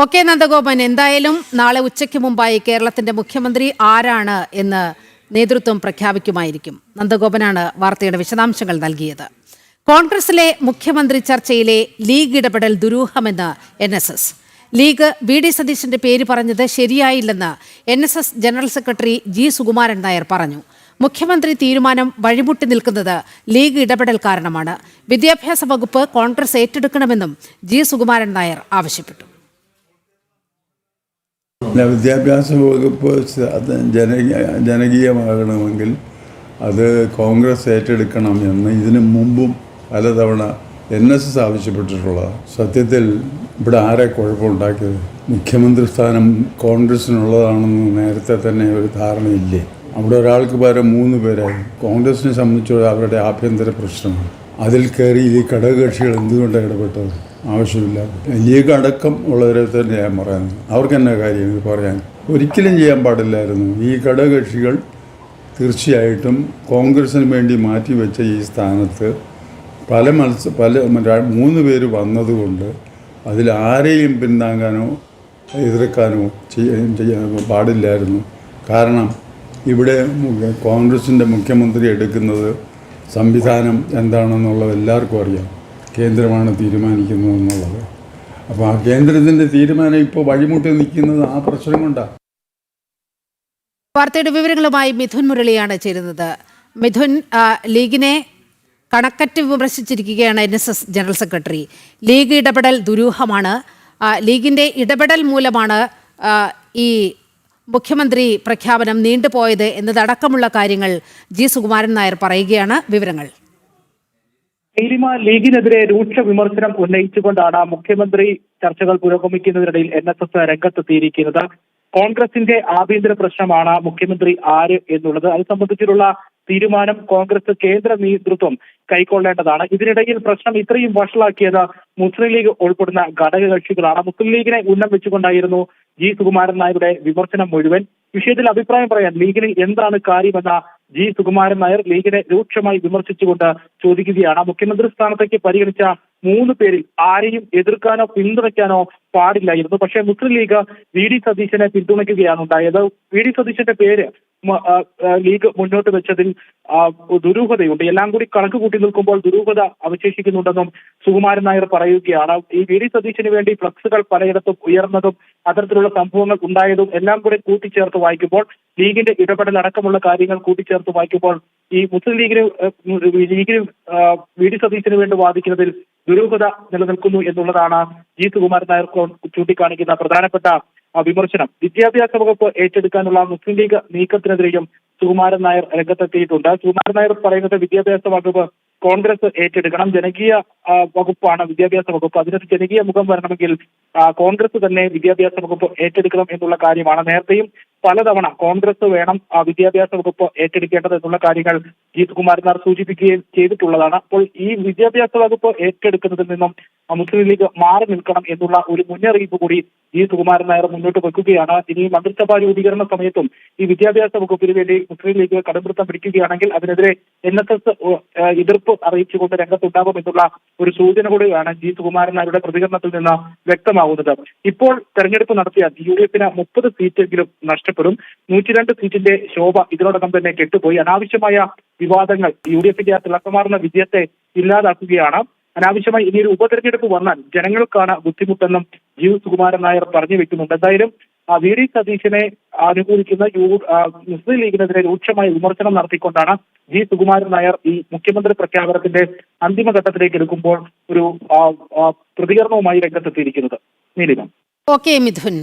Okay Nandagopan, എന്തായാലും നാളെ ഉച്ചയ്ക്ക് മുമ്പായി കേരളത്തിന്റെ മുഖ്യമന്ത്രി ആരാണ് എന്ന് നേതൃത്വം പ്രഖ്യാപിക്കുമായിരിക്കും. നന്ദഗോപനാണ് വാർത്തയുടെ വിശദാംശങ്ങൾ നൽകിയത്. കോൺഗ്രസിലെ മുഖ്യമന്ത്രി ചർച്ചയിലെ ലീഗ് ഇടപെടൽ ദുരൂഹമെന്ന് NSS. ലീഗ് വി ഡി സതീശന്റെ പേര് പറഞ്ഞത് ശരിയായില്ലെന്ന് NSS general secretary G. Sukumaran Nair പറഞ്ഞു. മുഖ്യമന്ത്രി തീരുമാനം വഴിമുട്ടി നിൽക്കുന്നത് ലീഗ് ഇടപെടൽ കാരണമാണ്. വിദ്യാഭ്യാസ വകുപ്പ് കോൺഗ്രസ് ഏറ്റെടുക്കണമെന്നും G. സുകുമാരൻ നായർ ആവശ്യപ്പെട്ടു. വിദ്യാഭ്യാസ വകുപ്പ് ജനകീയമാകണമെങ്കിൽ അത് കോൺഗ്രസ് ഏറ്റെടുക്കണം എന്ന് ഇതിനു മുമ്പും പലതവണ NSS ആവശ്യപ്പെട്ടിട്ടുള്ളതാണ്. സത്യത്തിൽ ഇവിടെ ആരെ കുഴപ്പമുണ്ടാക്കിയത്? മുഖ്യമന്ത്രി സ്ഥാനം കോൺഗ്രസിനുള്ളതാണെന്ന് നേരത്തെ തന്നെ ഒരു ധാരണയില്ലേ? അവിടെ ഒരാൾക്ക് പകരം 3 പേരായി. കോൺഗ്രസിനെ സംബന്ധിച്ചുള്ള അവരുടെ ആഭ്യന്തര പ്രശ്നമാണ്. അതിൽ കയറി ഈ ഘടകകക്ഷികൾ എന്തുകൊണ്ടാണ് ഇടപെട്ടത്? ആവശ്യമില്ലാതെ ലീഗ് അടക്കം ഉള്ളവരെ തന്നെ ഞാൻ പറയുന്നത്. അവർക്ക് തന്നെ കാര്യം ഇത് പറയാൻ ഒരിക്കലും ചെയ്യാൻ പാടില്ലായിരുന്നു. ഈ ഘടകകക്ഷികൾ തീർച്ചയായിട്ടും കോൺഗ്രസിന് വേണ്ടി മാറ്റിവെച്ച ഈ സ്ഥാനത്ത് പല 3 പേര് വന്നതുകൊണ്ട് അതിൽ ആരെയും പിന്താങ്ങാനോ എതിർക്കാനോ ചെയ്യാൻ പാടില്ലായിരുന്നു. കാരണം ഇവിടെ കോൺഗ്രസിൻ്റെ മുഖ്യമന്ത്രി എടുക്കുന്നത് സംവിധാനം എന്താണെന്നുള്ളത് എല്ലാവർക്കും അറിയാം. കേന്ദ്രമാണ് തീരുമാനിക്കുന്നതെന്നുള്ളത്. അപ്പോൾ ആ കേന്ദ്രത്തിൻ്റെ തീരുമാനം ഇപ്പോൾ വഴിമുട്ടി നിൽക്കുന്നത് ആ പ്രശ്നം കൊണ്ടാണ്. വാർത്തയുടെ വിവരങ്ങളുമായി മിഥുൻ മുരളിയാണ് ചേരുന്നത്. മിഥുൻ, ലീഗിനെ കണക്കറ്റ് വിമർശിച്ചിരിക്കുകയാണ് NSS ജനറൽ സെക്രട്ടറി. ലീഗ് ഇടപെടൽ ദുരൂഹമാണ്. ലീഗിന്റെ ഇടപെടൽ മൂലമാണ് ഈ മുഖ്യമന്ത്രി പ്രഖ്യാപനം നീണ്ടുപോയത് എന്നതടക്കമുള്ള കാര്യങ്ങൾ G. സുകുമാരൻ നായർ പറയുകയാണ്. വിവരങ്ങൾ. ലീഗിനെതിരെ രൂക്ഷ വിമർശനം ഉന്നയിച്ചുകൊണ്ടാണ് മുഖ്യമന്ത്രി ചർച്ചകൾ പുരോഗമിക്കുന്നതിനിടയിൽ NSS രംഗത്തെത്തിയിരിക്കുന്നത്. കോൺഗ്രസിന്റെ ആഭ്യന്തര പ്രശ്നമാണ് മുഖ്യമന്ത്രി ആര് എന്നുള്ളത്. അത് സംബന്ധിച്ചിട്ടുള്ള തീരുമാനം കോൺഗ്രസ് കേന്ദ്ര നേതൃത്വം കൈക്കൊള്ളേണ്ടതാണ്. ഇതിനിടയിൽ പ്രശ്നം ഇത്രയും വഷളാക്കിയത് മുസ്ലിം ലീഗ് ഉൾപ്പെടുന്ന ഘടകകക്ഷികളാണ്. മുസ്ലിം ലീഗിനെ ഉന്നം വെച്ചുകൊണ്ടായിരുന്നു G. സുകുമാരൻ നായരുടെ വിമർശനം മുഴുവൻ. വിഷയത്തിൽ അഭിപ്രായം പറയാൻ ലീഗിന് എന്താണ് കാര്യമെന്ന G. സുകുമാരൻ നായർ ലീഗിനെ രൂക്ഷമായി വിമർശിച്ചുകൊണ്ട് ചോദിക്കുകയാണ്. മുഖ്യമന്ത്രി സ്ഥാനത്തേക്ക് പരിഗണിച്ച 3 പേരിൽ ആരെയും എതിർക്കാനോ പിന്തുണയ്ക്കാനോ പാടില്ലായിരുന്നു. പക്ഷേ മുസ്ലിം ലീഗ് വി ഡി സതീശനെ പിന്തുണയ്ക്കുകയാണ് ഉണ്ടായത്. വി ഡി സതീശന്റെ പേര് ലീഗ് മുന്നോട്ട് വെച്ചതിൽ ദുരൂഹതയുണ്ട്. എല്ലാം കൂടി കണക്ക് കൂട്ടി നിൽക്കുമ്പോൾ ദുരൂഹത അവശേഷിക്കുന്നുണ്ടെന്നും സുകുമാരൻ നായർ പറയുകയാണ്. ഈ വി ഡി സതീശന് വേണ്ടി ഫ്ലക്സുകൾ പലയിടത്തും ഉയർന്നതും അത്തരത്തിലുള്ള സംഭവങ്ങൾ ഉണ്ടായതും എല്ലാം കൂടി കൂട്ടിച്ചേർത്ത് വായിക്കുമ്പോൾ ലീഗിന്റെ ഇടപെടൽ അടക്കമുള്ള കാര്യങ്ങൾ കൂട്ടിച്ചേർത്ത് വായിക്കുമ്പോൾ ഈ മുസ്ലിം ലീഗിന് വി ഡി സതീശന് വേണ്ടി വാദിക്കുന്നതിൽ ദുരൂഹത നിലനിൽക്കുന്നു എന്നുള്ളതാണ് G. സുകുമാരൻ നായർ ചൂണ്ടിക്കാണിക്കുന്ന പ്രധാനപ്പെട്ട വിമർശനം. വിദ്യാഭ്യാസ വകുപ്പ് ഏറ്റെടുക്കാനുള്ള മുസ്ലിം ലീഗ് നീക്കത്തിനെതിരെയും സുകുമാരൻ നായർ രംഗത്തെത്തിയിട്ടുണ്ട്. സുകുമാരൻ നായർ പറയുന്നത് വിദ്യാഭ്യാസ വകുപ്പ് കോൺഗ്രസ് ഏറ്റെടുക്കണം. ജനകീയ വകുപ്പാണ് വിദ്യാഭ്യാസ വകുപ്പ്. അതിനൊരു ജനകീയ മുഖം വരണമെങ്കിൽ കോൺഗ്രസ് തന്നെ വിദ്യാഭ്യാസ വകുപ്പ് ഏറ്റെടുക്കണം എന്നുള്ള കാര്യമാണ്. നേരത്തെയും പലതവണ കോൺഗ്രസ് വേണം വിദ്യാഭ്യാസ വകുപ്പ് ഏറ്റെടുക്കേണ്ടത് എന്നുള്ള കാര്യങ്ങൾ G. സുകുമാരൻ നായർ സൂചിപ്പിക്കുകയും ചെയ്തിട്ടുള്ളതാണ്. അപ്പോൾ ഈ വിദ്യാഭ്യാസ വകുപ്പ് ഏറ്റെടുക്കുന്നതിൽ നിന്നും മുസ്ലിം ലീഗ് മാറി നിൽക്കണം എന്നുള്ള ഒരു മുന്നറിയിപ്പ് കൂടി G. സുകുമാരൻ നായർ മുന്നോട്ട് വെക്കുകയാണ്. ഇനി മന്ത്രിസഭാ രൂപീകരണ സമയത്തും ഈ വിദ്യാഭ്യാസ വകുപ്പിന് വേണ്ടി മുസ്ലിം ലീഗ് കടുംപിടുത്തം പിടിക്കുകയാണെങ്കിൽ അതിനെതിരെ NSS എതിർപ്പ് അറിയിച്ചുകൊണ്ട് രംഗത്തുണ്ടാകും എന്നുള്ള ഒരു സൂചന കൂടിയാണ് G. സുകുമാരൻ നായരുടെ പ്രതികരണത്തിൽ നിന്ന് വ്യക്തമാവുന്നത്. ഇപ്പോൾ തെരഞ്ഞെടുപ്പ് നടത്തിയ UDF-ന് 30 സീറ്റെങ്കിലും നഷ്ടപ്പെടും. 102 സീറ്റിന്റെ ശോഭ ഇതിനോടകം തന്നെ കെട്ടുപോയി. അനാവശ്യമായ വിവാദങ്ങൾ UDF-ന്റെ തിളക്കമാർന്ന വിജയത്തെ ഇല്ലാതാക്കുകയാണ്. അനാവശ്യമായി ഇനിയൊരു ഉപതെരഞ്ഞെടുപ്പ് വന്നാൽ ജനങ്ങൾക്കാണ് ബുദ്ധിമുട്ടെന്നും G. സുകുമാരൻ നായർ പറഞ്ഞു വെക്കുന്നുണ്ട്. എന്തായാലും വി ഡി സതീശനെ അനുകൂലിക്കുന്ന മുസ്ലിം ലീഗിനെതിരെ രൂക്ഷമായ വിമർശനം നടത്തിക്കൊണ്ടാണ് G. സുകുമാരൻ നായർ ഈ മുഖ്യമന്ത്രി പ്രഖ്യാപനത്തിന്റെ അന്തിമഘട്ടത്തിലേക്ക് എടുക്കുമ്പോൾ ഒരു പ്രതികരണവുമായി രംഗത്തെത്തിയിരിക്കുന്നത്. നീലിമ. ഓക്കെ മിഥുൻ.